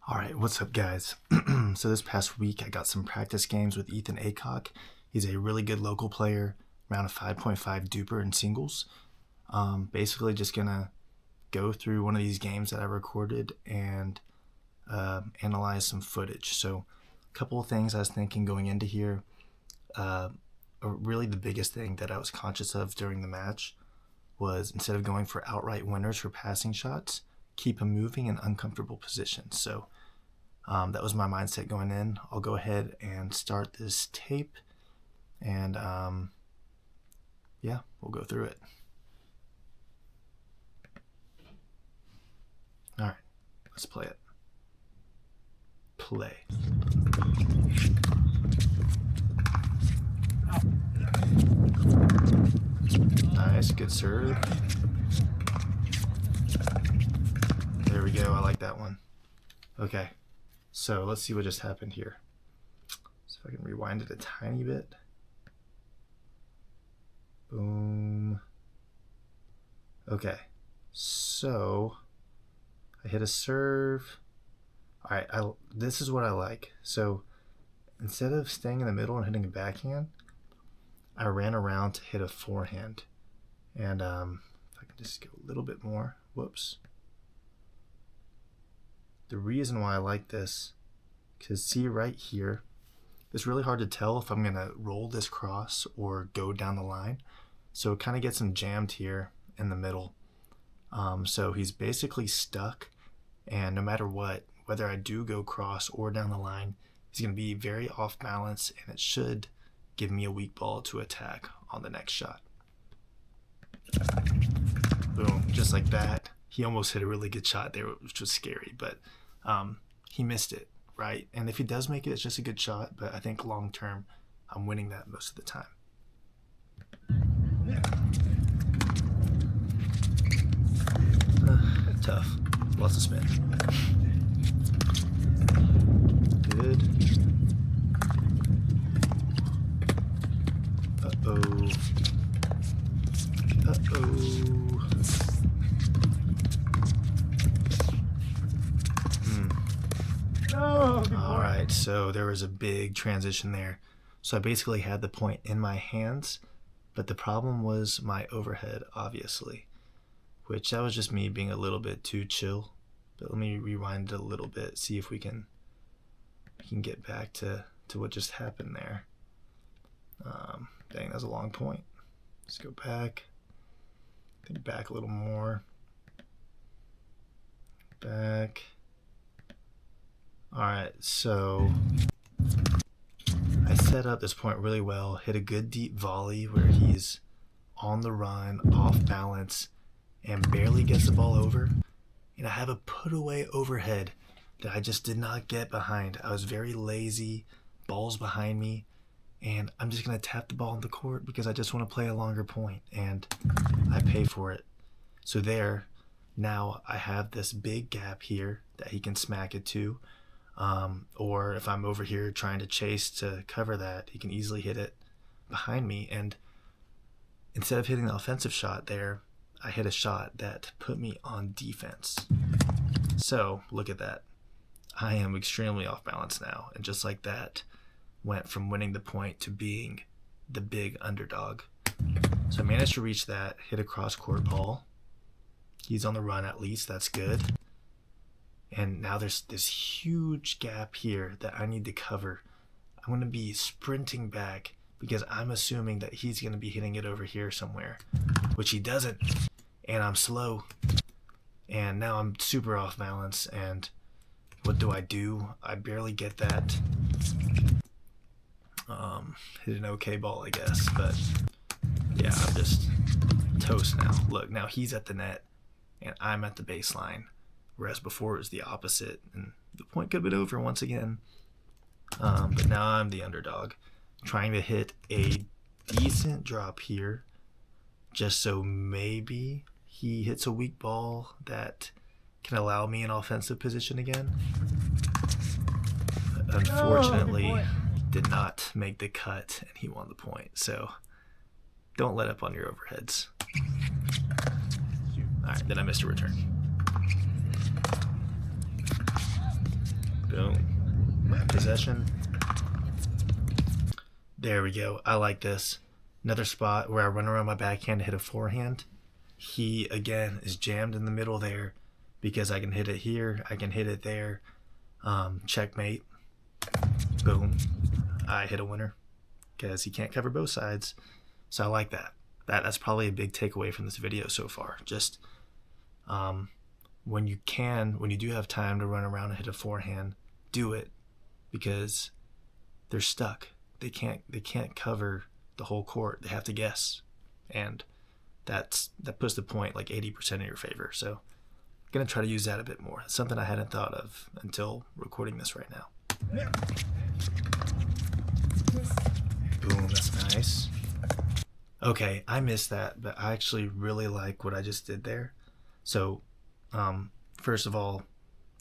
All right, what's up, guys? So this past week, I got some practice games with Ethan Aycock. He's a really good local player, around a 5.5 duper in singles. Basically, just gonna go through one of these games that I recorded and analyze some footage. So, a couple of things I was thinking going into here. Really, the biggest thing that I was conscious of during the match was instead of going for outright winners for passing shots, keep them moving in uncomfortable positions. So that was my mindset going in. I'll go ahead and start this tape, and yeah, we'll go through it. All right, let's play it. Play. Nice, good serve. There we go, I like that one. Okay, so let's see what just happened here. So if I can rewind it a tiny bit. Boom. Okay, so I hit a serve. All right, this is what I like. So instead of staying in the middle and hitting a backhand, I ran around to hit a forehand. And if I can just go a little bit more, whoops. The reason why I like this, because see right here, it's really hard to tell if I'm going to roll this cross or go down the line. So it kind of gets him jammed here in the middle. So he's basically stuck, and no matter what, whether I do go cross or down the line, he's going to be very off balance, and it should give me a weak ball to attack on the next shot. Boom, just like that. He almost hit a really good shot there, which was scary, but he missed it, right? And if he does make it, it's just a good shot, but I think long term, I'm winning that most of the time. Tough. Lots of spin. Good. Uh-oh. All right, so there was a big transition there. So I basically had the point in my hands, but the problem was my overhead, obviously, which that was just me being a little bit too chill. But let me rewind it a little bit, see if we can get back to what just happened there. Dang, that's a long point. Let's go back. I think back a little more. Back. All right, so I set up this point really well, hit a good deep volley where he's on the run, off balance, and barely gets the ball over. And I have a put away overhead that I just did not get behind. I was very lazy, ball's behind me, and I'm just gonna tap the ball on the court because I just want to play a longer point, and I pay for it. So there, now I have this big gap here that he can smack it to. Or if I'm over here trying to chase to cover that, he can easily hit it behind me. And instead of hitting the offensive shot there, I hit a shot that put me on defense. So look at that. I am extremely off balance now. And just like that, went from winning the point to being the big underdog. So I managed to reach that, hit a cross-court ball. He's on the run at least, that's good. And now there's this huge gap here that I need to cover. I'm going to be sprinting back because I'm assuming that he's going to be hitting it over here somewhere, which he doesn't. And I'm slow. And now I'm super off balance. And what do? I barely get that. Hit an okay ball, I guess. But yeah, I'm just toast now. Look, now he's at the net and I'm at the baseline. Whereas before it was the opposite, and the point could have been over once again. But now I'm the underdog, trying to hit a decent drop here, just so maybe he hits a weak ball that can allow me an offensive position again. But unfortunately, did not make the cut, and he won the point. So don't let up on your overheads. All right, then I missed a return. Boom. Possession. There we go. I like this. Another spot where I run around my backhand to hit a forehand. He, again, is jammed in the middle there because I can hit it here. I can hit it there. Checkmate. Boom. I hit a winner because he can't cover both sides. So I like that. That's probably a big takeaway from this video so far. Just when you do have time to run around and hit a forehand, do it, because they're stuck. They can't cover the whole court. They have to guess, and that puts the point like 80% in your favor. So I'm gonna try to use that a bit more. It's something I hadn't thought of until recording this right now. Boom, that's nice. Okay, I missed that, but I actually really like what I just did there. So first of all,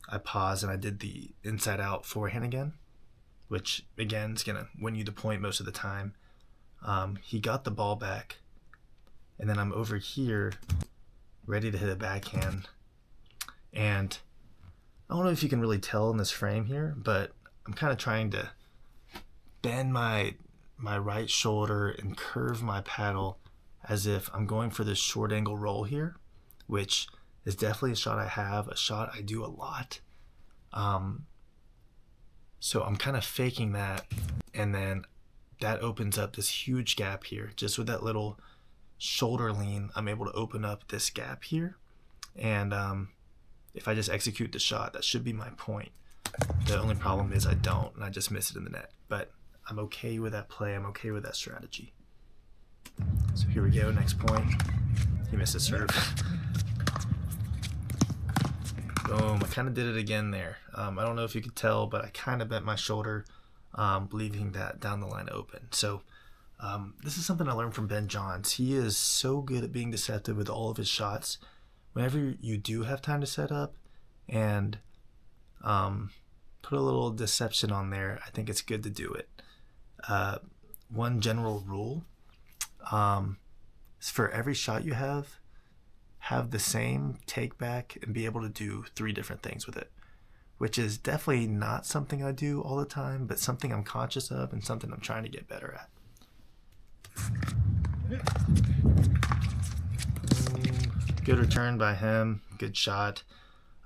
I paused and I did the inside out forehand again, which again is gonna win you the point most of the time. He got the ball back, and then I'm over here ready to hit a backhand, and I don't know if you can really tell in this frame here, but I'm kind of trying to bend my right shoulder and curve my paddle as if I'm going for this short angle roll here, which is definitely a shot I have, a shot I do a lot. So I'm kind of faking that, and then that opens up this huge gap here. Just with that little shoulder lean, I'm able to open up this gap here, and if I just execute the shot, that should be my point. The only problem is I don't, and I just miss it in the net. But I'm okay with that play. I'm okay with that strategy. So here we go, next point. He missed his serve. Boom, I kind of did it again there. I don't know if you could tell, but I kind of bent my shoulder, leaving that down the line open. So this is something I learned from Ben Johns. He is so good at being deceptive with all of his shots. Whenever you do have time to set up and put a little deception on there, I think it's good to do it. One general rule is for every shot you have the same take back and be able to do 3 different things with it, which is definitely not something I do all the time, but something I'm conscious of and something I'm trying to get better at. Good return by him, good shot.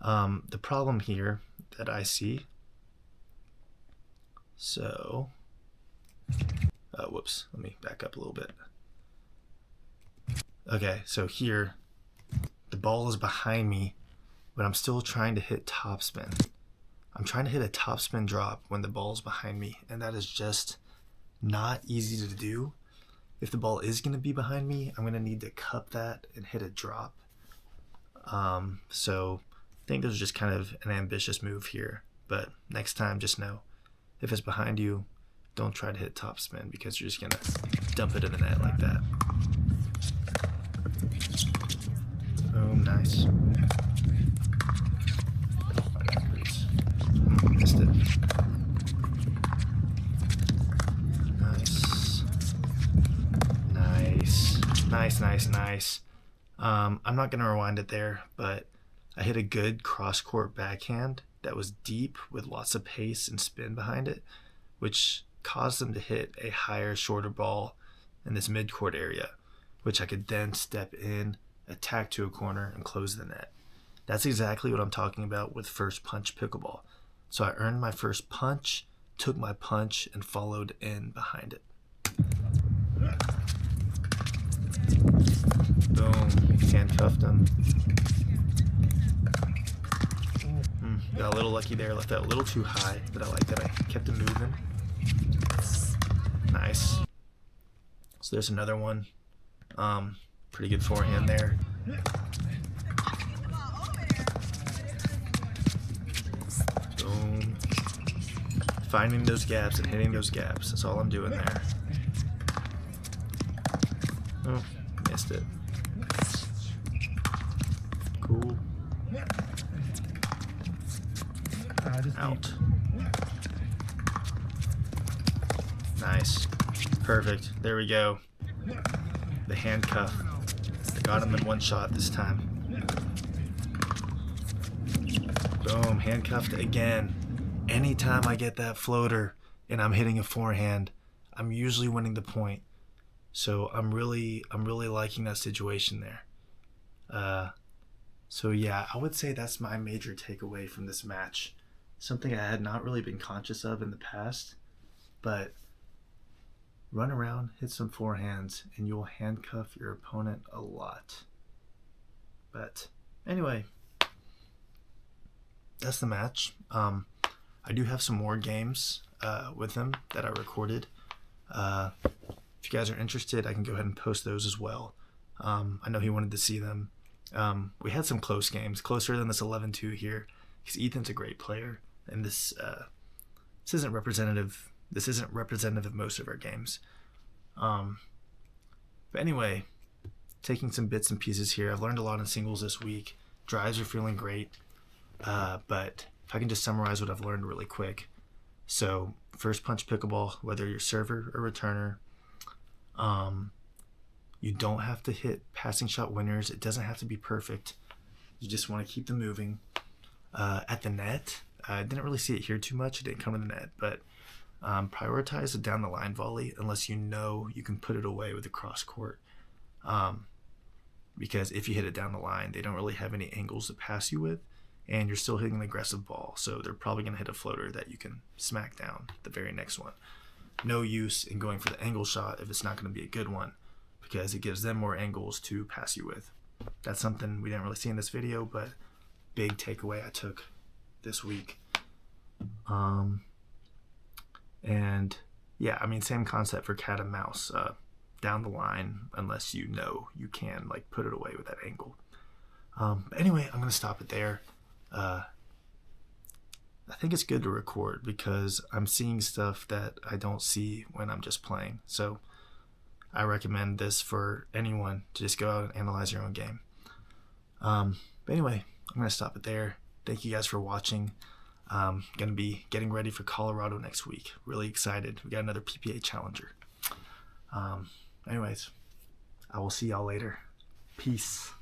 The problem here that I see, so whoops, let me back up a little bit. Okay, so here the ball is behind me, but I'm still trying to hit topspin. I'm trying to hit a topspin drop when the ball is behind me, and that is just not easy to do. If the ball is going to be behind me, I'm going to need to cup that and hit a drop. So I think this is just kind of an ambitious move here, but next time just know, if it's behind you, don't try to hit topspin because you're just going to dump it in the net like that. Boom, nice. Missed it. Nice. I'm not going to rewind it there, but I hit a good cross-court backhand that was deep with lots of pace and spin behind it, which caused them to hit a higher, shorter ball in this mid-court area, which I could then step in, attack to a corner, and close the net. That's exactly what I'm talking about with first punch pickleball. So I earned my first punch, took my punch, and followed in behind it. Boom, handcuffed him. Got a little lucky there, left that a little too high, but I like that I kept him moving. Nice. So there's another one. Pretty good forehand there. Boom. Finding those gaps and hitting those gaps. That's all I'm doing there. Oh, missed it. Cool. Out. Nice. Perfect. There we go. The handcuff. I got him in one shot this time. Boom. Handcuffed again. anytime I get that floater and I'm hitting a forehand, I'm usually winning the point. So I'm really liking that situation there. So yeah, I would say that's my major takeaway from this match. Something I had not really been conscious of in the past, but run around, hit some forehands, and you'll handcuff your opponent a lot. But anyway, that's the match. I do have some more games with him that I recorded. If you guys are interested, I can go ahead and post those as well. I know he wanted to see them. We had some close games, closer than this 11-2 here, because Ethan's a great player, and this isn't representative. This isn't representative of most of our games. But anyway, taking some bits and pieces here. I've learned a lot in singles this week. Drives are feeling great. But if I can just summarize what I've learned really quick. So first punch pickleball, whether you're server or returner, you don't have to hit passing shot winners. It doesn't have to be perfect. You just want to keep them moving. At the net, I didn't really see it here too much. It didn't come to the net, but prioritize a down the line volley unless you know you can put it away with a cross court. Because if you hit it down the line, they don't really have any angles to pass you with, and you're still hitting an aggressive ball, so they're probably going to hit a floater that you can smack down the very next one. No use in going for the angle shot if it's not going to be a good one, because it gives them more angles to pass you with. That's something we didn't really see in this video, but big takeaway I took this week. And yeah, I mean, same concept for cat and mouse. Down the line, unless you know you can like put it away with that angle. But anyway, I'm gonna stop it there. I think it's good to record because I'm seeing stuff that I don't see when I'm just playing. So I recommend this for anyone to just go out and analyze your own game. But anyway, I'm gonna stop it there. Thank you guys for watching. Gonna be getting ready for Colorado next week. Really excited. We got another PPA challenger. Anyways, I will see y'all later. Peace.